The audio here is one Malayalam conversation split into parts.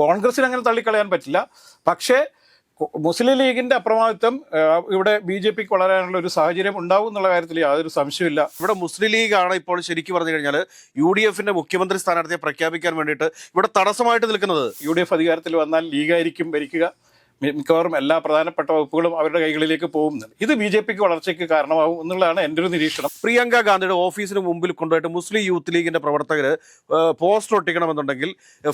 കോൺഗ്രസിന് അങ്ങനെ തള്ളിക്കളയാൻ പറ്റില്ല. പക്ഷേ മുസ്ലിം ലീഗിന്റെ അപ്രമാദിത്വം ഇവിടെ BJP വളരാനുള്ള ഒരു സാഹചര്യം ഉണ്ടാവും എന്നുള്ള കാര്യത്തിൽ യാതൊരു സംശയമില്ല. ഇവിടെ മുസ്ലിം ലീഗാണ് ഇപ്പോൾ ശരിക്കും പറഞ്ഞു കഴിഞ്ഞാൽ UDF-ന്റെ മുഖ്യമന്ത്രി സ്ഥാനാർത്ഥിയെ പ്രഖ്യാപിക്കാൻ വേണ്ടിയിട്ട് ഇവിടെ തടസ്സമായിട്ട് നിൽക്കുന്നത്. UDF അധികാരത്തിൽ വന്നാൽ ലീഗായിരിക്കും ഭരിക്കുക. മിക്കവാറും എല്ലാ പ്രധാനപ്പെട്ട വകുപ്പുകളും അവരുടെ കൈകളിലേക്ക് പോകുന്നുണ്ട്. ഇത് BJPക്ക് വളർച്ചയ്ക്ക് കാരണമാവും എന്നുള്ളതാണ് എൻ്റെ ഒരു നിരീക്ഷണം. പ്രിയങ്ക ഗാന്ധിയുടെ ഓഫീസിന് മുമ്പിൽ കൊണ്ടുപോയിട്ട് മുസ്ലിം യൂത്ത് ലീഗിന്റെ പ്രവർത്തകർ പോസ്റ്റർ ഒട്ടിക്കണമെന്നുണ്ടെങ്കിൽ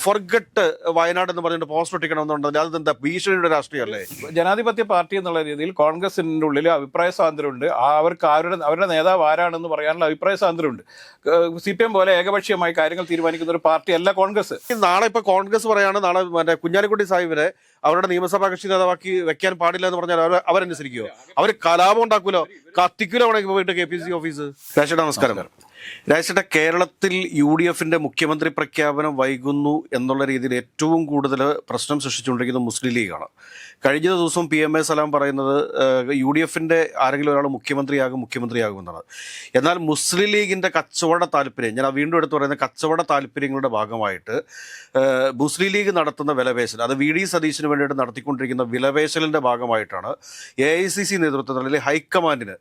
ഫോർഗെറ്റ് വയനാട് എന്ന് പറഞ്ഞിട്ട് പോസ്റ്റർ ഒട്ടിക്കണമെന്നുണ്ടെങ്കിൽ അതെന്താ ഭീഷണിയുടെ രാഷ്ട്രീയമല്ലേ? ജനാധിപത്യ പാർട്ടി എന്നുള്ള രീതിയിൽ കോൺഗ്രസിൻ്റെ ഉള്ളിൽ അഭിപ്രായ സ്വാതന്ത്ര്യമുണ്ട്. അവർക്ക് അവരുടെ നേതാവ് ആരാണെന്ന് പറയാനുള്ള അഭിപ്രായ സ്വാതന്ത്ര്യമുണ്ട്. CPM പോലെ ഏകപക്ഷീയമായി കാര്യങ്ങൾ തീരുമാനിക്കുന്ന ഒരു പാർട്ടിയല്ല കോൺഗ്രസ്. നാളെ ഇപ്പൊ കോൺഗ്രസ് പറയാണ് നാളെ മറ്റേ കുഞ്ഞാലിക്കുട്ടി സാഹിബിനെ അവരുടെ നിയമസഭാ കക്ഷി നേതാവാക്കി വെക്കാൻ പാടില്ല എന്ന് പറഞ്ഞാൽ അവരനുസരിക്കുമോ? അവർ കലാപം ഉണ്ടാക്കൂലോ, കത്തിക്കൂലോ വേണമെങ്കിൽ പോയിട്ട് KPCC ഓഫീസ്. രാജേട്ട നമസ്കാരം. രാജേട്ട, കേരളത്തിൽ UDF-ന്റെ മുഖ്യമന്ത്രി പ്രഖ്യാപനം വൈകുന്നു എന്നുള്ള രീതിയിൽ ഏറ്റവും കൂടുതൽ പ്രശ്നം സൃഷ്ടിച്ചുകൊണ്ടിരിക്കുന്നത് മുസ്ലിം ലീഗാണ്. കഴിഞ്ഞ ദിവസം PMA സലാം പറയുന്നത് UDF-ന്റെ ആരെങ്കിലും ഒരാൾ മുഖ്യമന്ത്രിയാകുമെന്നാണ്. എന്നാൽ മുസ്ലിം ലീഗിന്റെ കച്ചവട താല്പര്യം, ഞാൻ വീണ്ടും എടുത്തു പറയുന്ന കച്ചവട താല്പര്യങ്ങളുടെ ഭാഗമായിട്ട് മുസ്ലിം ലീഗ് നടത്തുന്ന വിലപേശൽ, അത് VD സതീശന് വേണ്ടിയിട്ട് നടത്തിക്കൊണ്ടിരിക്കുന്ന വിലപേശലിന്റെ ഭാഗമായിട്ടാണ് AICC നേതൃത്വത്തിൽ അല്ലെങ്കിൽ ഹൈക്കമാൻഡിന്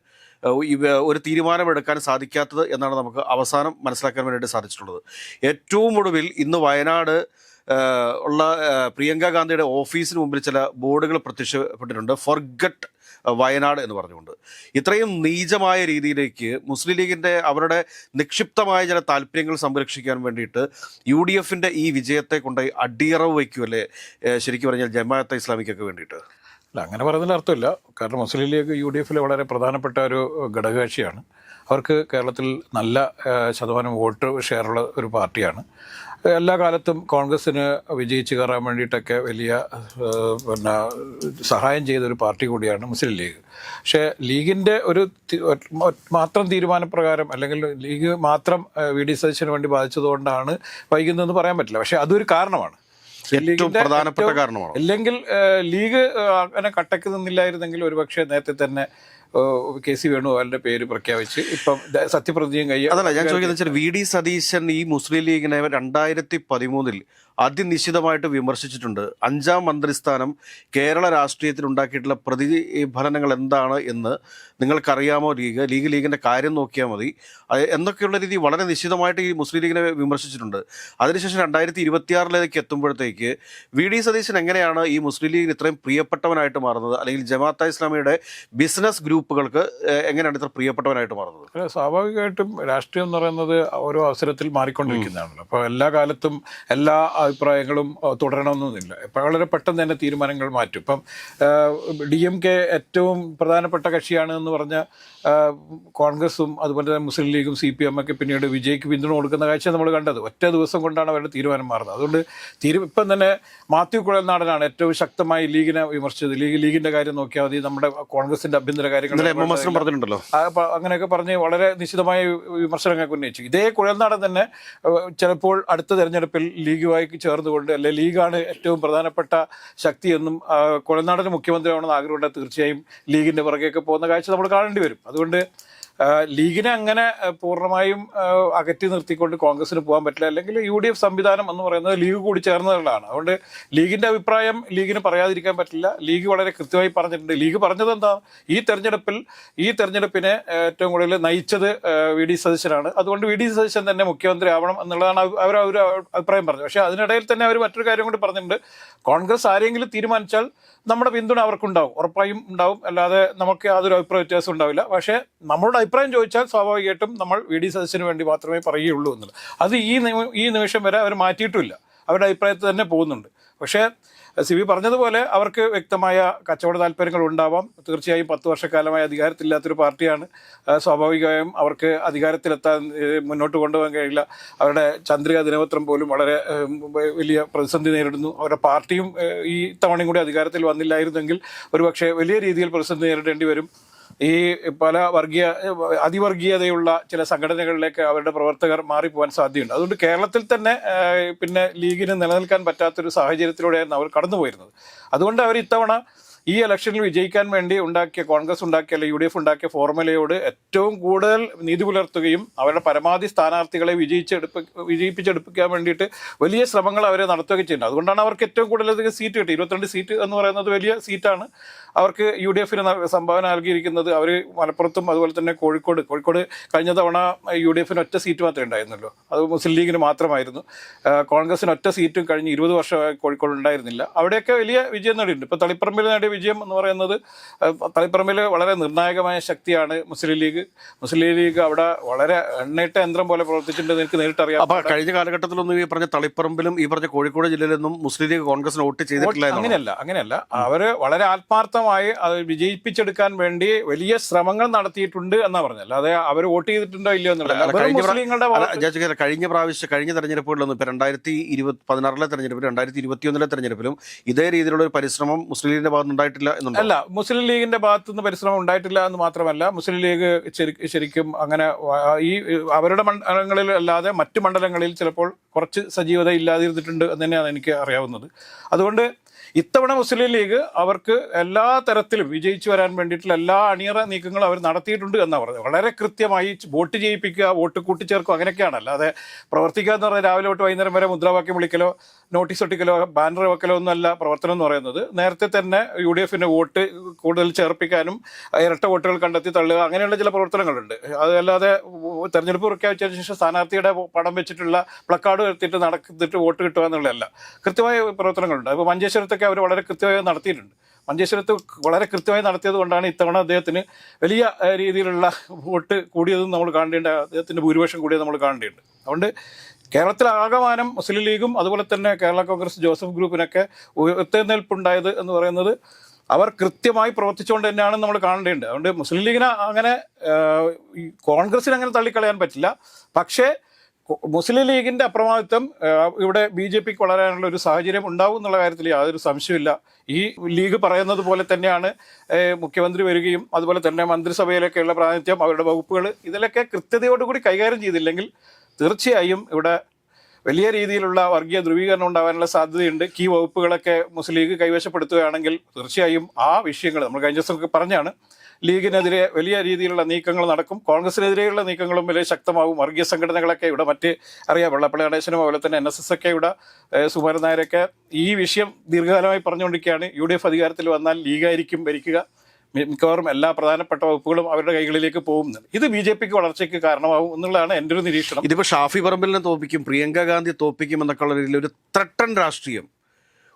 ഒരു തീരുമാനമെടുക്കാൻ സാധിക്കാത്തത് എന്നാണ് നമുക്ക് അവസാനം മനസ്സിലാക്കാൻ വേണ്ടിയിട്ട് സാധിച്ചിട്ടുള്ളത്. ഏറ്റവും ഒടുവിൽ ഇന്ന് വയനാട് ഉള്ള പ്രിയങ്ക ഗാന്ധിയുടെ ഓഫീസിന് മുമ്പിൽ ചില ബോർഡുകൾ പ്രത്യക്ഷപ്പെട്ടിട്ടുണ്ട്, ഫോർഗെറ്റ് വയനാട് എന്ന് പറഞ്ഞുകൊണ്ട്. ഇത്രയും നീചമായ രീതിയിലേക്ക് മുസ്ലിം ലീഗിൻ്റെ അവരുടെ നിക്ഷിപ്തമായ ചില താല്പര്യങ്ങൾ സംരക്ഷിക്കാൻ വേണ്ടിയിട്ട് UDF-ന്റെ ഈ വിജയത്തെ കൊണ്ടുപോയി അടിയറവ് വയ്ക്കുമല്ലേ ശരിക്കും പറഞ്ഞാൽ ജമാഅത്തെ ഇസ്ലാമിക്കൊക്കെ വേണ്ടിയിട്ട്? അല്ല, അങ്ങനെ പറയുന്നതിൽ അർത്ഥമില്ല. കാരണം മുസ്ലിം ലീഗ് UDF-ൽ വളരെ പ്രധാനപ്പെട്ട ഒരു ഘടകകക്ഷിയാണ്. അവർക്ക് കേരളത്തിൽ നല്ല ശതമാനം വോട്ട് ഷെയറുള്ള ഒരു പാർട്ടിയാണ്. എല്ലാ കാലത്തും കോൺഗ്രസ്സിന് വിജയിച്ച് കയറാൻ വേണ്ടിയിട്ടൊക്കെ വലിയ സഹായം ചെയ്തൊരു പാർട്ടി കൂടിയാണ് മുസ്ലിം ലീഗ്. പക്ഷേ ലീഗിൻ്റെ ഒരു മാത്രം തീരുമാനപ്രകാരം അല്ലെങ്കിൽ ലീഗ് മാത്രം VD സതീശന് വേണ്ടി ബാധിച്ചതുകൊണ്ടാണ് വൈകുന്നതെന്ന് പറയാൻ പറ്റില്ല. പക്ഷേ അതൊരു കാരണമാണ്, ഏറ്റവും പ്രധാനപ്പെട്ട കാരണമാണ്. അല്ലെങ്കിൽ ലീഗ് അങ്ങനെ കട്ടക്ക് നിന്നില്ലായിരുന്നെങ്കിൽ ഒരുപക്ഷെ നേരത്തെ തന്നെ KC വേണുഗോപാലിന്റെ പേര് പ്രഖ്യാപിച്ച് ഇപ്പം സത്യപ്രതിജ്ഞയും അതല്ല ഞാൻ ചോദിക്കുന്നത്. VD സതീശൻ ഈ മുസ്ലിം ലീഗിനെ 2013 അതിനിശ്ചിതമായിട്ട് വിമർശിച്ചിട്ടുണ്ട്. 5ാം മന്ത്രിസ്ഥാനം കേരള രാഷ്ട്രീയത്തിൽ ഉണ്ടാക്കിയിട്ടുള്ള പ്രതിഫലനങ്ങൾ എന്താണ് എന്ന് നിങ്ങൾക്കറിയാമോ? ലീഗിന്റെ കാര്യം നോക്കിയാൽ മതി എന്നൊക്കെയുള്ള രീതി വളരെ നിശ്ചിതമായിട്ട് ഈ മുസ്ലിം ലീഗിനെ വിമർശിച്ചിട്ടുണ്ട്. അതിനുശേഷം 2026 എത്തുമ്പോഴത്തേക്ക് VD സതീശൻ എങ്ങനെയാണ് ഈ മുസ്ലിം ലീഗിന് ഇത്രയും പ്രിയപ്പെട്ടവനായിട്ട് മാറുന്നത്? അല്ലെങ്കിൽ ജമാഅത്തെ ഇസ്ലാമിയുടെ ബിസിനസ് ഗ്രൂപ്പുകൾക്ക് എങ്ങനെയാണ് ഇത്ര പ്രിയപ്പെട്ടവനായിട്ട് മാറുന്നത്? സ്വാഭാവികമായിട്ടും രാഷ്ട്രീയം എന്ന് പറയുന്നത് ഓരോ അവസരത്തിൽ മാറിക്കൊണ്ടിരിക്കുന്നതാണല്ലോ. അപ്പോൾ എല്ലാ കാലത്തും എല്ലാ അഭിപ്രായങ്ങളും തുടരണമെന്നൊന്നുമില്ല. ഇപ്പം വളരെ പെട്ടെന്ന് തന്നെ തീരുമാനങ്ങൾ മാറ്റും. ഇപ്പം DMK ഏറ്റവും പ്രധാനപ്പെട്ട കക്ഷിയാണ് എന്ന് പറഞ്ഞ കോൺഗ്രസും അതുപോലെ തന്നെ മുസ്ലിം ലീഗും CPM ഒക്കെ പിന്നീട് വിജയ്ക്ക് പിന്തുണ കൊടുക്കുന്ന കാഴ്ച നമ്മൾ കണ്ടത്. ഒറ്റ ദിവസം കൊണ്ടാണ് അവരുടെ തീരുമാനം മാറുന്നത്. അതുകൊണ്ട് ഇപ്പം തന്നെ മാത്യു കുഴൽനാടനാണ് ഏറ്റവും ശക്തമായി ലീഗിനെ വിമർശിച്ചത്. ലീഗിന്റെ കാര്യം നോക്കിയാൽ മതി, നമ്മുടെ കോൺഗ്രസിന്റെ ആഭ്യന്തര കാര്യങ്ങൾ പറഞ്ഞിട്ടുണ്ടല്ലോ, അങ്ങനെയൊക്കെ പറഞ്ഞ് വളരെ നിശ്ചിതമായ വിമർശനങ്ങൾക്ക് ഉന്നയിച്ചു. ഇതേ കുഴൽനാടൻ തന്നെ ചിലപ്പോൾ അടുത്ത തെരഞ്ഞെടുപ്പിൽ ലീഗുമായി ചേർന്നുകൊണ്ട് അല്ലെ ലീഗാണ് ഏറ്റവും പ്രധാനപ്പെട്ട ശക്തിയെന്നും കുഴൽനാടന് മുഖ്യമന്ത്രിയാവണമെന്ന് ആഗ്രഹമുണ്ട്, തീർച്ചയായും ലീഗിന്റെ പുറകെയൊക്കെ പോകുന്ന കാഴ്ച നമ്മൾ കാണേണ്ടി വരും. അതുകൊണ്ട് ലീഗിനെ അങ്ങനെ പൂർണ്ണമായും അകറ്റി നിർത്തിക്കൊണ്ട് കോൺഗ്രസിന് പോകാൻ പറ്റില്ല. അല്ലെങ്കിൽ UDF സംവിധാനം എന്ന് പറയുന്നത് ലീഗ് കൂടി ചേർന്നതാണ്. അതുകൊണ്ട് ലീഗിന്റെ അഭിപ്രായം ലീഗിന് പറയാതിരിക്കാൻ പറ്റില്ല. ലീഗ് വളരെ കൃത്യമായി പറഞ്ഞിട്ടുണ്ട്. ലീഗ് പറഞ്ഞത് എന്താ, ഈ തെരഞ്ഞെടുപ്പിനെ ഏറ്റവും കൂടുതൽ നയിച്ചത് VD സതീശനാണ്. അതുകൊണ്ട് VD സതീശൻ തന്നെ മുഖ്യമന്ത്രി ആവണം എന്നുള്ളതാണ് അവർ ഒരു അഭിപ്രായം പറഞ്ഞത്. പക്ഷേ അതിനിടയിൽ തന്നെ അവർ മറ്റൊരു കാര്യം കൂടി പറഞ്ഞിട്ടുണ്ട്. കോൺഗ്രസ് ആരെങ്കിലും തീരുമാനിച്ചാൽ നമ്മുടെ പിന്തുണ അവർക്കുണ്ടാവും, ഉറപ്പായും ഉണ്ടാവും. അല്ലാതെ നമുക്ക് യാതൊരു അഭിപ്രായ വ്യത്യാസം ഉണ്ടാവില്ല. പക്ഷേ നമ്മളുടെ അഭിപ്രായം ചോദിച്ചാൽ സ്വാഭാവികമായിട്ടും നമ്മൾ VD സതീശന് വേണ്ടി മാത്രമേ പറയുകയുള്ളൂ എന്നുള്ളത്. അത് ഈ നിമിഷം വരെ അവർ മാറ്റിയിട്ടുമില്ല, അവരുടെ അഭിപ്രായത്തിൽ തന്നെ പോകുന്നുണ്ട്. പക്ഷേ CB പറഞ്ഞതുപോലെ അവർക്ക് വ്യക്തമായ കച്ചവട താല്പര്യങ്ങൾ ഉണ്ടാവാം. തീർച്ചയായും 10 വർഷക്കാലമായി അധികാരത്തിലില്ലാത്തൊരു പാർട്ടിയാണ്. സ്വാഭാവികമായും അവർക്ക് അധികാരത്തിലെത്താൻ മുന്നോട്ട് കൊണ്ടുപോകാൻ കഴിയില്ല. അവരുടെ ചന്ദ്രിക ദിനപത്രം പോലും വളരെ വലിയ പ്രതിസന്ധി നേരിടുന്നു. അവരുടെ പാർട്ടിയും ഈ തവണയും കൂടി അധികാരത്തിൽ വന്നില്ലായിരുന്നെങ്കിൽ ഒരുപക്ഷെ വലിയ രീതിയിൽ പ്രതിസന്ധി നേരിടേണ്ടി വരും. ഈ പല അതിവർഗീയതയുള്ള ചില സംഘടനകളിലേക്ക് അവരുടെ പ്രവർത്തകർ മാറിപ്പോകാൻ സാധ്യതയുണ്ട്. അതുകൊണ്ട് കേരളത്തിൽ തന്നെ പിന്നെ ലീഗിന് നിലനിൽക്കാൻ പറ്റാത്തൊരു സാഹചര്യത്തിലൂടെയായിരുന്നു അവർ കടന്നുപോയിരുന്നത്. അതുകൊണ്ട് അവർ ഇത്തവണ ഈ ഇലക്ഷനിൽ വിജയിക്കാൻ വേണ്ടി കോൺഗ്രസ് ഉണ്ടാക്കിയ അല്ലെങ്കിൽ UDF ഉണ്ടാക്കിയ ഫോർമുലയോട് ഏറ്റവും കൂടുതൽ നീതി പുലർത്തുകയും അവരുടെ പരമാവധി സ്ഥാനാർത്ഥികളെ വിജയിപ്പിച്ചെടുപ്പിക്കാൻ വേണ്ടിയിട്ട് വലിയ ശ്രമങ്ങൾ അവർ നടത്തുകയും ചെയ്യുന്നുണ്ട്. അതുകൊണ്ടാണ് അവർക്ക് ഏറ്റവും കൂടുതൽ സീറ്റ് കിട്ടി. 22 സീറ്റ് എന്ന് പറയുന്നത് വലിയ സീറ്റാണ് അവർക്ക് UDFന് സംഭാവന നൽകിയിരിക്കുന്നത്. അവർ മലപ്പുറത്തും അതുപോലെ തന്നെ കോഴിക്കോട് കഴിഞ്ഞ തവണ UDFന് ഒറ്റ സീറ്റ് മാത്രമേ ഉണ്ടായിരുന്നുള്ളൂ, അത് മുസ്ലിം ലീഗിന് മാത്രമായിരുന്നു. കോൺഗ്രസിന് ഒറ്റ സീറ്റും കഴിഞ്ഞ് 20 വർഷമായി കോഴിക്കോട് ഉണ്ടായിരുന്നില്ല. അവിടെയൊക്കെ വലിയ വിജയം നേടിയിട്ടുണ്ട്. ഇപ്പോൾ തളിപ്പറമ്പിൽ നേടിയ വിജയം എന്ന് പറയുന്നത്, തളിപ്പറമ്പിൽ വളരെ നിർണായകമായ ശക്തിയാണ് മുസ്ലിം ലീഗ് അവിടെ വളരെ എണ്ണയിട്ട യന്ത്രം പോലെ പ്രവർത്തിച്ചിട്ടുണ്ട്. എനിക്ക് നേരിട്ടറിയാം. അപ്പൊ കഴിഞ്ഞ കാലഘട്ടത്തിലൊന്നും ഈ പറഞ്ഞ തളിപ്പറമ്പിലും ഈ പറഞ്ഞ കോഴിക്കോട് ജില്ലയിലൊന്നും മുസ്ലിം ലീഗ് കോൺഗ്രസിന് വോട്ട് ചെയ്തിട്ടില്ല. അങ്ങനെയല്ല. അവര് വളരെ ആത്മാർത്ഥമായി അത് വിജയിപ്പിച്ചെടുക്കാൻ വേണ്ടി വലിയ ശ്രമങ്ങൾ നടത്തിയിട്ടുണ്ട് എന്നാ പറഞ്ഞത്. അല്ലാതെ അവർ വോട്ട് ചെയ്തിട്ടുണ്ടോ ഇല്ലയോ എന്നുള്ളത് കഴിഞ്ഞ തെരഞ്ഞെടുപ്പുകളിലൊന്നും ഇപ്പൊ 2016 തെരഞ്ഞെടുപ്പിലും 2021 തെരഞ്ഞെടുപ്പിലും ഇതേ രീതിയിലുള്ള ഒരു പരിശ്രമം മുസ്ലിം ലീഗിന്റെ ഭാഗത്ത് ഉണ്ടായിട്ടില്ല എന്നുണ്ട്. അല്ല, മുസ്ലിം ലീഗിന്റെ ഭാഗത്തുനിന്ന് പരിശ്രമം ഉണ്ടായിട്ടില്ല എന്ന് മാത്രമല്ല, മുസ്ലിം ലീഗ് ശരിക്കും അങ്ങനെ ഈ അവരുടെ മണ്ഡലങ്ങളിൽ അല്ലാതെ മറ്റു മണ്ഡലങ്ങളിൽ ചിലപ്പോൾ കുറച്ച് സജീവത ഇല്ലാതിരുന്നിട്ടുണ്ട് എന്ന് തന്നെയാണ് എനിക്ക് അറിയാവുന്നത്. അതുകൊണ്ട് ഇത്തവണ മുസ്ലിം ലീഗ് അവർക്ക് എല്ലാ തരത്തിലും വിജയിച്ചു വരാൻ വേണ്ടിയിട്ടുള്ള എല്ലാ അണിയറ നീക്കങ്ങളും അവർ നടത്തിയിട്ടുണ്ട് എന്നാണ് പറഞ്ഞത്. വളരെ കൃത്യമായി വോട്ട് ചെയ്യിപ്പിക്കുക, വോട്ട് കൂട്ടിച്ചേർക്കുക, അങ്ങനെയൊക്കെയാണ്. അല്ലാതെ പ്രവർത്തിക്കുക എന്ന് പറഞ്ഞാൽ രാവിലെ തൊട്ട് വൈകുന്നേരം വരെ മുദ്രാവാക്യം വിളിക്കലോ നോട്ടീസ് ഒട്ടിക്കലോ ബാനർ വെക്കലോ ഒന്നുമല്ല പ്രവർത്തനം എന്ന് പറയുന്നത്. നേരത്തെ തന്നെ UDFന് വോട്ട് കൂടുതൽ ചേർപ്പിക്കാനും ഇരട്ട വോട്ടുകൾ കണ്ടെത്തി തള്ളുക, അങ്ങനെയുള്ള ചില പ്രവർത്തനങ്ങളുണ്ട്. അതല്ലാതെ തെരഞ്ഞെടുപ്പ് പ്രഖ്യാപിച്ചതിന് ശേഷം സ്ഥാനാർത്ഥിയുടെ പടം വെച്ചിട്ടുള്ള പ്ലക്കാർഡ് എടുത്തിട്ട് നടത്തിയിട്ട് വോട്ട് കിട്ടുക എന്നുള്ളതല്ല. കൃത്യമായ പ്രവർത്തനങ്ങളുണ്ട്. അപ്പോൾ മഞ്ചേശ്വരത്തൊക്കെ അവർ വളരെ കൃത്യമായി നടത്തിയിട്ടുണ്ട്. മഞ്ചേശ്വരത്ത് വളരെ കൃത്യമായി നടത്തിയത് കൊണ്ടാണ് ഇത്തവണ അദ്ദേഹത്തിന് വലിയ രീതിയിലുള്ള വോട്ട് കൂടിയതും നമ്മൾ കാണേണ്ട, അദ്ദേഹത്തിൻ്റെ ഭൂരിപക്ഷം കൂടിയത് നമ്മൾ കാണേണ്ടതുണ്ട്. അതുകൊണ്ട് കേരളത്തിലാകമാനം മുസ്ലിം ലീഗും അതുപോലെ തന്നെ കേരള കോൺഗ്രസ് ജോസഫ് ഗ്രൂപ്പിനൊക്കെ ഉയർത്തെഴുന്നേൽപ്പുണ്ടായത് എന്ന് പറയുന്നത് അവർ കൃത്യമായി പ്രവർത്തിച്ചുകൊണ്ട് തന്നെയാണ് നമ്മൾ കാണേണ്ടത്. അതുകൊണ്ട് മുസ്ലിം ലീഗിനെ അങ്ങനെ കോൺഗ്രസിന് അങ്ങനെ തള്ളിക്കളയാൻ പറ്റില്ല. പക്ഷേ മുസ്ലിം ലീഗിന്റെ അപ്രമാദിത്വം ഇവിടെ BJPക്ക് വളരാനുള്ള ഒരു സാഹചര്യം ഉണ്ടാവും എന്നുള്ള കാര്യത്തിൽ യാതൊരു സംശയമില്ല. ഈ ലീഗ് പറയുന്നത് പോലെ തന്നെയാണ് മുഖ്യമന്ത്രി വരികയും അതുപോലെ തന്നെ മന്ത്രിസഭയിലൊക്കെയുള്ള പ്രാതിനിധ്യം, അവരുടെ വകുപ്പുകൾ, ഇതിലൊക്കെ കൃത്യതയോടുകൂടി കൈകാര്യം ചെയ്തില്ലെങ്കിൽ തീർച്ചയായും ഇവിടെ വലിയ രീതിയിലുള്ള വർഗീയ ധ്രുവീകരണം ഉണ്ടാകാനുള്ള സാധ്യതയുണ്ട്. കീ വകുപ്പുകളൊക്കെ മുസ്ലിം ലീഗ് കൈവശപ്പെടുത്തുകയാണെങ്കിൽ തീർച്ചയായും ആ വിഷയങ്ങൾ നമ്മൾ കഴിഞ്ഞ ദിവസമൊക്കെ പറഞ്ഞാണ്, ലീഗിനെതിരെ വലിയ രീതിയിലുള്ള നീക്കങ്ങൾ നടക്കും. കോൺഗ്രസിനെതിരെയുള്ള നീക്കങ്ങളും വലിയ ശക്തമാവും. വർഗീയ സംഘടനകളൊക്കെ ഇവിടെ അറിയാം, വെള്ളപ്പള്ളി ഗണേശനും അതുപോലെ തന്നെ NSS ഒക്കെ ഇവിടെ സുകുമാരൻ നായരൊക്കെ ഈ വിഷയം ദീർഘകാലമായി പറഞ്ഞുകൊണ്ടിരിക്കുകയാണ്. UDF അധികാരത്തിൽ വന്നാൽ ലീഗായിരിക്കും ഭരിക്കുക, മിക്കവാറും എല്ലാ പ്രധാനപ്പെട്ട വകുപ്പുകളും അവരുടെ കൈകളിലേക്ക് പോകുന്നുണ്ട്. ഇത് BJPക്ക് വളർച്ചയ്ക്ക് കാരണമാവും എന്നുള്ളതാണ് എൻ്റെ ഒരു നിരീക്ഷണം. ഇതിപ്പോൾ ഷാഫി പറമ്പിലിനെ തോപ്പിക്കും, പ്രിയങ്ക ഗാന്ധി തോപ്പിക്കും എന്നൊക്കെ ഉള്ള രീതിയിൽ ഒരു ത്രട്ടൻ രാഷ്ട്രീയം,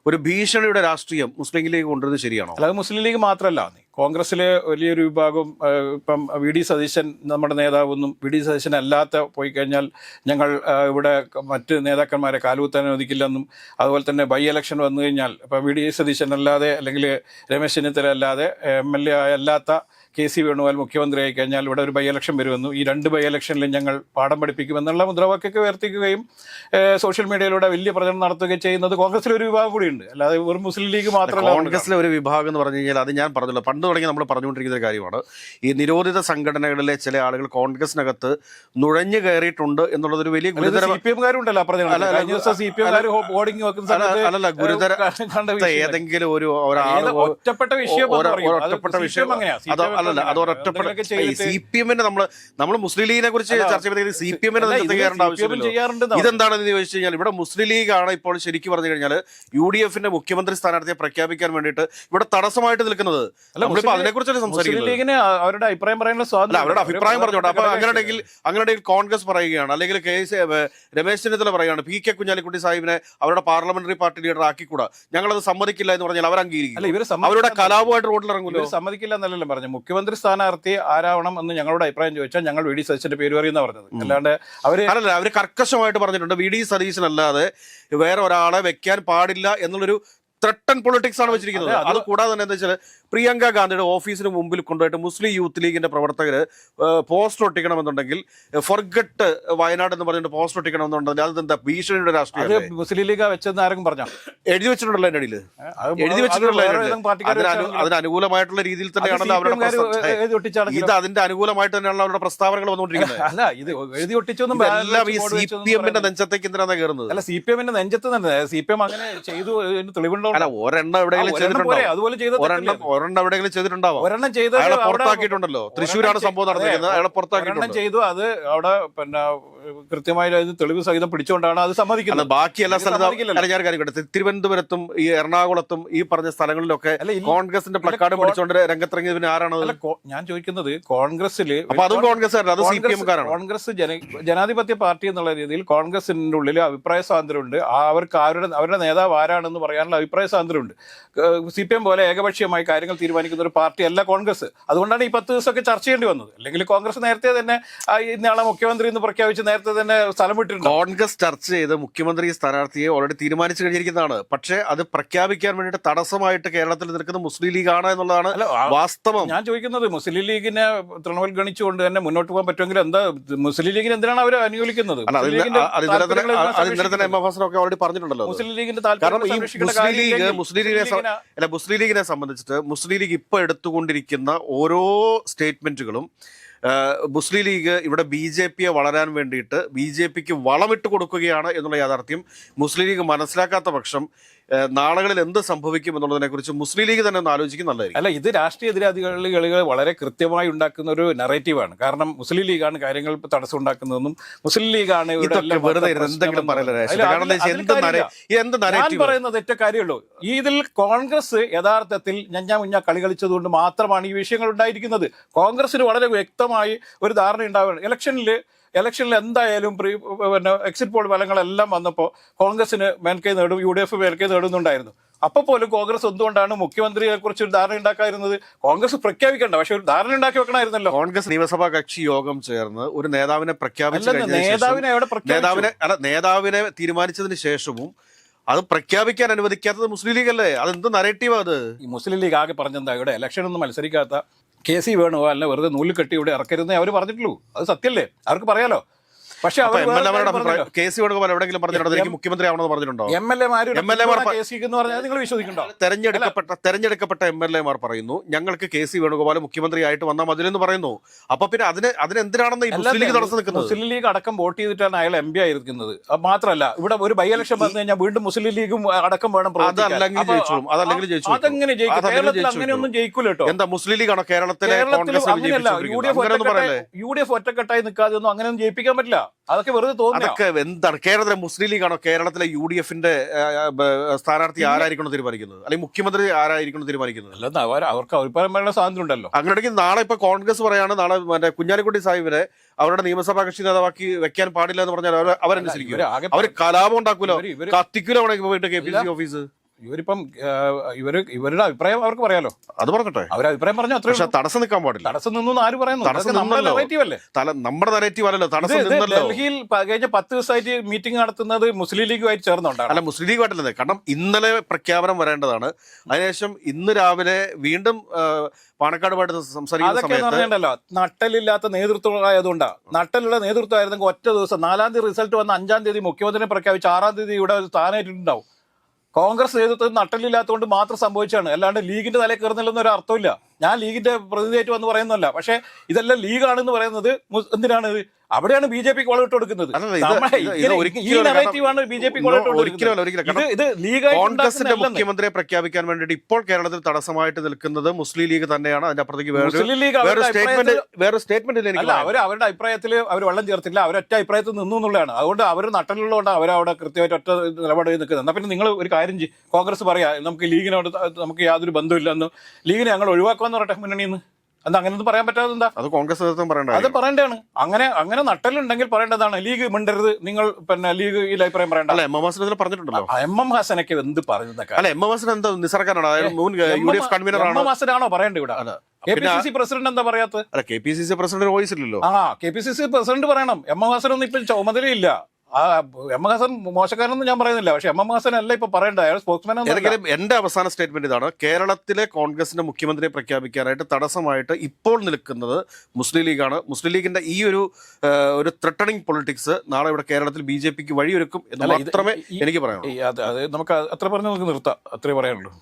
ഒരു ഭീഷണിയുടെ രാഷ്ട്രീയം മുസ്ലിം ലീഗ് കൊണ്ടുവരുന്നത് ശരിയാണോ? അല്ലാതെ മുസ്ലിം ലീഗ് മാത്രമല്ല, കോൺഗ്രസിലെ വലിയൊരു വിഭാഗം ഇപ്പം VD സതീശൻ നമ്മുടെ നേതാവെന്നും VD സതീശൻ അല്ലാത്ത പോയി കഴിഞ്ഞാൽ ഞങ്ങൾ ഇവിടെ മറ്റ് നേതാക്കന്മാരെ കാലുകുത്താൻ അനുവദിക്കില്ലെന്നും, അതുപോലെ തന്നെ ബൈ ഇലക്ഷൻ വന്നു കഴിഞ്ഞാൽ ഇപ്പം VD സതീശൻ അല്ലാതെ അല്ലെങ്കിൽ രമേശ് ചെന്നിത്തല അല്ലാതെ MLA അല്ലാത്ത KC വേണുഗോപാൽ മുഖ്യമന്ത്രി ആയി കഴിഞ്ഞാൽ ഇവിടെ ഒരു ബൈ ഇലക്ഷൻ വരുമെന്നും ഈ 2 ബൈ ഇലക്ഷനിലും ഞങ്ങൾ പാഠം പഠിപ്പിക്കുമെന്നുള്ള മുദ്രാവാക്യമൊക്കെ ഉയർത്തിക്കുകയും സോഷ്യൽ മീഡിയയിലൂടെ വലിയ പ്രചരണം നടത്തുകയും ചെയ്യുന്നത് കോൺഗ്രസിലെ ഒരു വിഭാഗം കൂടിയുണ്ട്. അല്ലാതെ ഒരു മുസ്ലിം ലീഗ് മാത്രമല്ല. കോൺഗ്രസിലെ ഒരു വിഭാഗം എന്ന് പറഞ്ഞു കഴിഞ്ഞാൽ അത് ഞാൻ പറഞ്ഞല്ലോ, പണ്ട് തുടങ്ങി നമ്മൾ പറഞ്ഞുകൊണ്ടിരിക്കുന്ന ഒരു കാര്യമാണ്. ഈ നിരോധിത സംഘടനകളിലെ ചില ആളുകൾ കോൺഗ്രസിനകത്ത് നുഴഞ്ഞു കയറിയിട്ടുണ്ട് എന്നുള്ളതൊരു വലിയ ഗുരുതര CPM-കാരുണ്ടല്ലോ. ഗുരുതര ഏതെങ്കിലും ഒറ്റപ്പെട്ട വിഷയം അല്ലല്ല, അത് ഒരൊറ്റപ്പെട്ട CPM-നെ നമ്മൾ മുസ്ലിം ലീഗിനെ കുറിച്ച് ചർച്ച ചെയ്ത് CPM-നെ കയറേണ്ട ആവശ്യമില്ല. ഇതെന്താണെന്ന് ചോദിച്ചു കഴിഞ്ഞാൽ ഇവിടെ മുസ്ലിം ലീഗാണ് ഇപ്പോൾ ശരിക്കും പറഞ്ഞു കഴിഞ്ഞാൽ UDF-ന്റെ മുഖ്യമന്ത്രി സ്ഥാനാർത്ഥിയെ പ്രഖ്യാപിക്കാൻ വേണ്ടിയിട്ട് ഇവിടെ തടസ്സമായിട്ട് നിൽക്കുന്നത്. നമ്മളിപ്പോൾ അതിനെക്കുറിച്ചാണ് സംസാരിക്കുന്നത്. അവരുടെ അഭിപ്രായം പറയാനുള്ള സ്വാതന്ത്ര്യം, അവരുടെ അഭിപ്രായം പറഞ്ഞോട്ടെ. അപ്പൊ അങ്ങനെയുണ്ടെങ്കിൽ കോൺഗ്രസ് പറയുകയാണ്, അല്ലെങ്കിൽ രമേശ് ചെന്നിത്തല പറയുകയാണ് PK കുഞ്ഞാലിക്കുട്ടി സാഹിബിനെ അവരുടെ പാർലമെന്ററി പാർട്ടി ലീഡർ ആക്കിക്കൂടാ, ഞങ്ങളത് സമ്മതിക്കില്ല എന്ന് പറഞ്ഞാൽ അവർ അംഗീകരിക്കും. അവരുടെ കലാപമായിട്ട് റോഡിലിറങ്ങുമല്ലോ. സമ്മതിക്കില്ല എന്നല്ലല്ലോ പറഞ്ഞു. മുഖ്യമന്ത്രി സ്ഥാനാർത്ഥി ആരാവണം എന്ന് ഞങ്ങളുടെ അഭിപ്രായം ചോദിച്ചാൽ ഞങ്ങൾ VD സതീശന്റെ പേര് പറയുന്ന പറഞ്ഞത്. അല്ലാണ്ട് അവര് കർക്കശമായിട്ട് പറഞ്ഞിട്ടുണ്ട് VD സതീശനല്ലാതെ വേറെ ഒരാളെ വെക്കാൻ പാടില്ല എന്നുള്ളൊരു ത്രട്ടൻ പൊളിറ്റിക്സ് ആണ് വെച്ചിരിക്കുന്നത്. അത് കൂടാതെ തന്നെ എന്താ വെച്ചാൽ പ്രിയങ്ക ഗാന്ധിയുടെ ഓഫീസിന് മുമ്പിൽ കൊണ്ടുപോയിട്ട് മുസ്ലിം യൂത്ത് ലീഗിന്റെ പ്രവർത്തകർ പോസ്റ്റർ ഒട്ടിക്കണമെന്നുണ്ടെങ്കിൽ ഫൊർഗെറ്റ് വയനാട് എന്ന് പറഞ്ഞിട്ട് പോസ്റ്റർ ഒട്ടിക്കണമെന്നുണ്ടെങ്കിൽ അതെന്താ ഭീഷണിയുടെ രാഷ്ട്രീയം? മുസ്ലിം ലീഗ് വെച്ചെന്ന് ആരെങ്കിലും പറഞ്ഞോ? എഴുതി വെച്ചിട്ടുണ്ടല്ലോ എൻ്റെ അടിയിൽ, എഴുതി വെച്ചിട്ടുണ്ടല്ലോ. അതിന് അനുകൂലമായിട്ടുള്ള രീതിയിൽ തന്നെയാണല്ലോ അവരുടെ ഇത് അതിന്റെ അനുകൂലമായിട്ട് തന്നെയാണല്ലോ അവരുടെ പ്രസ്താവനകൾ വന്നുകൊണ്ടിരിക്കുന്നത്. അല്ല, ഇത് എഴുതി ഒട്ടിച്ചൊന്നും എല്ലാം ഈ CPM-ന്റെ നെഞ്ചത്തേക്ക് എന്തിനാണ് കയറുന്നത്? അല്ല, CPM-ന്റെ നെഞ്ചത്ത് തന്നെ CPM അങ്ങനെ ചെയ്തു തെളിവുണ്ടോ അല്ല ഒരെണ്ണം എവിടെയെങ്കിലും ചെയ്തിട്ടുണ്ടോ? അതുപോലെ ചെയ്ത ഒരെണ്ണം എവിടെയെങ്കിലും ചെയ്തിട്ടുണ്ടാവും. ഒരെണ്ണം ചെയ്ത് അയാളെ പുറത്താക്കിയിട്ടുണ്ടല്ലോ. തൃശ്ശൂരാണ് സംഭവം നടന്നിരിക്കുന്നത്. അയാളെ പുറത്താക്കിയിട്ടുണ്ട്. ചെയ്തു. അത് അവിടെ പിന്നെ കൃത്യമായി തെളിവ് സഹിതം പിടിച്ചുകൊണ്ടാണ് അത് സമ്മതിക്കുന്നത്. ബാക്കി എല്ലാ സ്ഥലത്തും ഞാൻ കാര്യം തിരുവനന്തപുരത്തും ഈ എറണാകുളത്തും ഈ പറഞ്ഞ സ്ഥലങ്ങളിലൊക്കെ കോൺഗ്രസിന്റെ പ്ലക്കാർഡ് പിടിച്ചുകൊണ്ട് രംഗത്തിറങ്ങിയത് പിന്നെ ആരാണ്? ഞാൻ ചോദിക്കുന്നത് കോൺഗ്രസിൽ അപ്പൊ അതും കോൺഗ്രസ് അത് CPM-കാരാണ്. കോൺഗ്രസ് ജനാധിപത്യ പാർട്ടി എന്നുള്ള രീതിയിൽ കോൺഗ്രസിന്റെ ഉള്ളിൽ അഭിപ്രായ സ്വാതന്ത്ര്യമുണ്ട്. അവർക്ക് അവരുടെ നേതാവ് ആരാണെന്ന് പറയാനുള്ള അഭിപ്രായ സ്വാതന്ത്ര്യമുണ്ട്. CPM പോലെ ഏകപക്ഷീയമായി കാര്യങ്ങൾ തീരുമാനിക്കുന്ന ഒരു പാർട്ടി അല്ല കോൺഗ്രസ്. അതുകൊണ്ടാണ് ഈ 10 ദിവസമൊക്കെ ചർച്ച ചെയ്യേണ്ടി വന്നത്. അല്ലെങ്കിൽ കോൺഗ്രസ് നേരത്തെ തന്നെ ഇന്നയാളെ മുഖ്യമന്ത്രി എന്ന് പ്രഖ്യാപിച്ച് നേരത്തെ തന്നെ സ്ഥലം വിട്ടിട്ടുണ്ട്. കോൺഗ്രസ് ചർച്ച ചെയ്ത് മുഖ്യമന്ത്രി സ്ഥാനാർത്ഥിയെ ഓൾറെഡി തീരുമാനിച്ചു കഴിഞ്ഞിരിക്കുന്നതാണ്. പക്ഷേ അത് പ്രഖ്യാപിക്കാൻ വേണ്ടിയിട്ട് തടസ്സമായിട്ട് കേരളത്തിൽ നിൽക്കുന്ന മുസ്ലിം ലീഗ് ആണ് എന്നുള്ളതാണ് വാസ്തവം. ഞാൻ ചോദിക്കുന്നത് മുസ്ലിം ലീഗിനെ തൃണമൂൽ ഗണിച്ചുകൊണ്ട് തന്നെ മുന്നോട്ട് പോകാൻ പറ്റുമെങ്കിൽ എന്താ മുസ്ലിം ലീഗിന് എന്തിനാണ് അവർ അനുകൂലിക്കുന്നത്? മുസ്ലിം ലീഗിന്റെ മുസ്ലിം ലീഗിനെ സംബന്ധിച്ചിട്ട് മുസ്ലിം ലീഗ് ഇപ്പൊ എടുത്തുകൊണ്ടിരിക്കുന്ന ഓരോ സ്റ്റേറ്റ്മെന്റുകളും മുസ്ലിം ലീഗ് ഇവിടെ BJP-യെ വളരാൻ വേണ്ടിയിട്ട് BJP-ക്ക് വളമിട്ട് കൊടുക്കുകയാണ് എന്നുള്ള യാഥാർത്ഥ്യം മുസ്ലിം ലീഗ് മനസ്സിലാക്കാത്ത പക്ഷം നാളുകളിൽ എന്ത് സംഭവിക്കും എന്നുള്ളതിനെ കുറിച്ച് മുസ്ലിം ലീഗ് തന്നെ ഒന്ന് ആലോചിക്കും നല്ലതായിരിക്കും. അല്ല, ഇത് രാഷ്ട്രീയ എതിരാളികൾ വളരെ കൃത്യമായി ഉണ്ടാക്കുന്ന ഒരു നറേറ്റീവാണ്. കാരണം മുസ്ലിം ലീഗാണ് കാര്യങ്ങൾ തടസ്സം ഉണ്ടാക്കുന്നതെന്നും മുസ്ലിം ലീഗാണ് ഞാൻ പറയുന്നത് ഒറ്റ കാര്യമുള്ളൂ. ഇതിൽ കോൺഗ്രസ് യഥാർത്ഥത്തിൽ ഞഞ്ഞാ കളി കളിച്ചതുകൊണ്ട് മാത്രമാണ് ഈ വിഷയങ്ങൾ ഉണ്ടായിരിക്കുന്നത്. കോൺഗ്രസിന് വളരെ വ്യക്തമായി ഒരു ധാരണ ഉണ്ടാവുകയാണ്. ഇലക്ഷനിൽ എന്തായാലും പിന്നെ എക്സിറ്റ് പോൾ ഫലങ്ങളെല്ലാം വന്നപ്പോൾ കോൺഗ്രസിന് മേൽക്കൈ നേടും, UDF മേൽക്കൈ നേടുന്നുണ്ടായിരുന്നു. അപ്പോൾ പോലും കോൺഗ്രസ് എന്തുകൊണ്ടാണ് മുഖ്യമന്ത്രിയെ കുറിച്ച് ഒരു ധാരണ ഉണ്ടാക്കാതിരുന്നത്? കോൺഗ്രസ് പ്രഖ്യാപിക്കണ്ട, പക്ഷെ ഒരു ധാരണ ഉണ്ടാക്കി വെക്കണമായിരുന്നല്ലോ. കോൺഗ്രസ് നിയമസഭാ കക്ഷി യോഗം ചേർന്ന് ഒരു നേതാവിനെ നേതാവിനെ തീരുമാനിച്ചതിന് ശേഷവും അത് പ്രഖ്യാപിക്കാൻ അനുവദിക്കാത്തത് മുസ്ലിം ലീഗ് അല്ലേ? അതെന്ത് നരേറ്റീവാ അത്? ഈ മുസ്ലിം ലീഗ് ആകെ പറഞ്ഞെന്താ, ഇവിടെ ഇലക്ഷൻ ഒന്നും മത്സരിക്കാത്ത KC വേണുഗോപാലിനെ വെറുതെ നൂല് കെട്ടി ഇവിടെ ഇറക്കരുതെന്നേ അവർ പറഞ്ഞിട്ടുള്ളൂ. അത് സത്യല്ലേ? അവർക്ക് പറയാലോ. പക്ഷെ KC വേണുഗോപാൽ എവിടെയെങ്കിലും പറഞ്ഞിട്ടുണ്ടോ എനിക്ക് മുഖ്യമന്ത്രി ആവണമെന്ന് പറഞ്ഞിട്ടുണ്ടോ? നിങ്ങൾ വിശ്വസിക്കണ്ടോ? തെരഞ്ഞെടുക്കപ്പെട്ട MLA-മാർ പറയുന്നു ഞങ്ങൾക്ക് KC വേണുഗോപാൽ മുഖ്യമന്ത്രിയായിട്ട് വന്നാൽ മതിലെന്ന് പറയുന്നു. അപ്പൊ പിന്നെ അതിനെന്തിനാണെന്ന് മുസ്ലിം ലീഗ് തടസ്സം നിൽക്കുന്നത്? മുസ്ലിം ലീഗ് അടക്കം വോട്ട് ചെയ്തിട്ടാണ് അയാൾ MP ആയിരിക്കുന്നത്. മാത്രമല്ല ഇവിടെ ഒരു ബൈ ഇലക്ഷൻ വന്നു കഴിഞ്ഞാൽ വീണ്ടും മുസ്ലിം ലീഗും അടക്കം വേണം. അതെങ്ങനെ ജയിക്കും? അങ്ങനെയൊന്നും ജയിക്കൂല കേട്ടോ. എന്താ മുസ്ലിം ലീഗാണോ കേരളത്തിലെ? UDF ഒറ്റക്കെട്ടായി നിൽക്കാതെ ഒന്നും അങ്ങനെയൊന്നും ജയിപ്പിക്കാൻ പറ്റില്ല. അതൊക്കെ വെറുതെ തോന്നുന്നു. അതൊക്കെ എന്താണ്? കേരളത്തിലെ മുസ്ലിം ലീഗാണോ കേരളത്തിലെ UDF-ന്റെ സ്ഥാനാർത്ഥി ആരായിരിക്കണം തീരുമാനിക്കുന്നത്? അല്ലെങ്കിൽ മുഖ്യമന്ത്രി ആരായിരിക്കണം തീരുമാനിക്കുന്നത്? അല്ല, അവർക്ക് അഭിപ്രായം പറയാനുള്ള സ്വാതന്ത്ര്യം ഉണ്ടല്ലോ. അങ്ങനെയാണെങ്കിൽ നാളെ ഇപ്പൊ കോൺഗ്രസ് പറയാണ് നാളെ കുഞ്ഞാലിക്കുട്ടി സാഹിബിനെ അവരുടെ നിയമസഭാ കക്ഷി നേതാവാക്കി വെക്കാൻ പാടില്ല എന്ന് പറഞ്ഞാൽ അവരനുസരിക്കും. അവർ കലാപം ഉണ്ടാക്കൂലോ, കത്തിക്കൂലോ പോയിട്ട് KPCC ഓഫീസ്. ഇവരുടെ അഭിപ്രായം അവർക്ക് പറയാലോ. അത് പറഞ്ഞിട്ടെ അവർ അഭിപ്രായം പറഞ്ഞു. അത്ര തടസ്സം നിൽക്കാൻ പാടില്ല. തടസ്സം നിന്നു ആര് പറയുന്നു? നമ്മുടെ നറേറ്റീവ് അല്ലല്ലോ. തടസ്സം ഡൽഹിയിൽ കഴിഞ്ഞ 10 ദിവസമായിട്ട് മീറ്റിംഗ് നടത്തുന്നത് മുസ്ലിം ലീഗുമായിട്ട് ചേർന്നുണ്ടാണ്. അല്ല, മുസ്ലിം ലീഗുമായിട്ടല്ലേ. കാരണം ഇന്നലെ പ്രഖ്യാപനം വരേണ്ടതാണ്. അതിനുശേഷം ഇന്ന് രാവിലെ വീണ്ടും പാണക്കാടുമായിട്ട് സംസാരിക്കുന്ന സമയത്ത് നട്ടലില്ലാത്ത നേതൃത്വമായതുകൊണ്ടാണ്. നട്ടലുള്ള നേതൃത്വം ആയിരുന്നെങ്കിൽ ഒറ്റ ദിവസം 4-ാം തീയതി റിസൾട്ട് വന്ന് 5-ാം തീയതി മുഖ്യമന്ത്രിയെ പ്രഖ്യാപിച്ച് 6-ാം തീയതി ഇവിടെ സ്ഥാനമായിട്ടുണ്ടാവും. കോൺഗ്രസ് നേതൃത്വം നട്ടലില്ലാത്തതുകൊണ്ട് മാത്രം സംഭവിച്ചാണ്. അല്ലാണ്ട് ലീഗിന്റെ തലയിൽ കയറുന്നില്ലെന്ന് ഒരു അർത്ഥമില്ല. ഞാൻ ലീഗിന്റെ പ്രതിനിധിയായിട്ട് വന്ന് പറയുന്നതല്ല. പക്ഷെ ഇതെല്ലാം ലീഗാണെന്ന് പറയുന്നത് എന്തിനാണ്? അവിടെയാണ് BJP-ക്ക് വളമിട്ട് കൊടുക്കുന്നത്. കോൺഗ്രസിന്റെ മുഖ്യമന്ത്രിയെ പ്രഖ്യാപിക്കാൻ വേണ്ടിയിട്ട് ഇപ്പോൾ കേരളത്തിൽ തടസ്സമായിട്ട് നിൽക്കുന്നത് മുസ്ലിം ലീഗ് തന്നെയാണ്. അതിന്റെ അപ്പുറത്തേക്ക് വേറെ സ്റ്റേറ്റ്മെന്റ് അവരുടെ അഭിപ്രായത്തിൽ അവർ വെള്ളം ചേർത്തില്ല. അവരൊറ്റ അഭിപ്രായത്തിൽ നിന്നു എന്നുള്ളതാണ്. അതുകൊണ്ട് അവർ നട്ടലുള്ളതുകൊണ്ട് അവരവിടെ കൃത്യമായിട്ട് ഒറ്റ നിലപാട് നിൽക്കുന്നത്. എന്നാൽ പിന്നെ നിങ്ങൾ ഒരു കാര്യം ചെയ്യും, കോൺഗ്രസ് പറയാ നമുക്ക് ലീഗിനോട് നമുക്ക് യാതൊരു ബന്ധമില്ലെന്ന്, ലീഗിനെ ഞങ്ങൾ ഒഴിവാക്കുമെന്ന് പറയട്ടെ മുന്നണിന്ന്. എന്താ അങ്ങനെയൊന്നും പറയാൻ പറ്റാതെ? എന്താ അത് കോൺഗ്രസ് അത് പറയേണ്ടതാണ്. അങ്ങനെ നട്ടലുണ്ടെങ്കിൽ പറയേണ്ടതാണ്. ലീഗ് മിണ്ടരുത്, നിങ്ങൾ പിന്നെ ലീഗ് ഈ അഭിപ്രായം പറയണ്ട. പറഞ്ഞിട്ടുണ്ടല്ലോ MM ഹസനൊക്കെ എന്ത് പറഞ്ഞതൊക്കെ. ഹസനാണോ പറയേണ്ടത് ഇവിടെ? KPCC പ്രസിഡന്റ് എന്താ പറയാത്തത്? KPCC പ്രസിഡന്റ് വോയിസ് ഇല്ലല്ലോ. KPCC പ്രസിഡന്റ് പറയണം. MM ഹസനൊന്നും ഇപ്പൊ ചുമതലയില്ല. MM ഹസൻ മോശക്കാരനൊന്നും ഞാൻ പറയുന്നില്ല. പക്ഷെ MM ഹസൻ അല്ല ഇപ്പൊ പറയേണ്ടത്, അയാൾ സ്പോക്സ്മാൻ. എന്റെ അവസാന സ്റ്റേറ്റ്മെന്റ് ഇതാണ്. കേരളത്തിലെ കോൺഗ്രസിന്റെ മുഖ്യമന്ത്രിയെ പ്രഖ്യാപിക്കാനായിട്ട് തടസ്സമായിട്ട് ഇപ്പോൾ നിൽക്കുന്നത് മുസ്ലിം ലീഗാണ്. മുസ്ലിം ലീഗിന്റെ ഈ ഒരു ത്രെട്ടണിംഗ് പൊളിറ്റിക്സ് നാളെ ഇവിടെ കേരളത്തിൽ BJP-ക്ക് വഴിയൊരുക്കും എന്ന് മാത്രമേ എനിക്ക് പറയാനുള്ളൂ. നമുക്ക് അത്ര പറഞ്ഞ് നമുക്ക് നിർത്താം. അത്രേ പറയാനുള്ളൂ.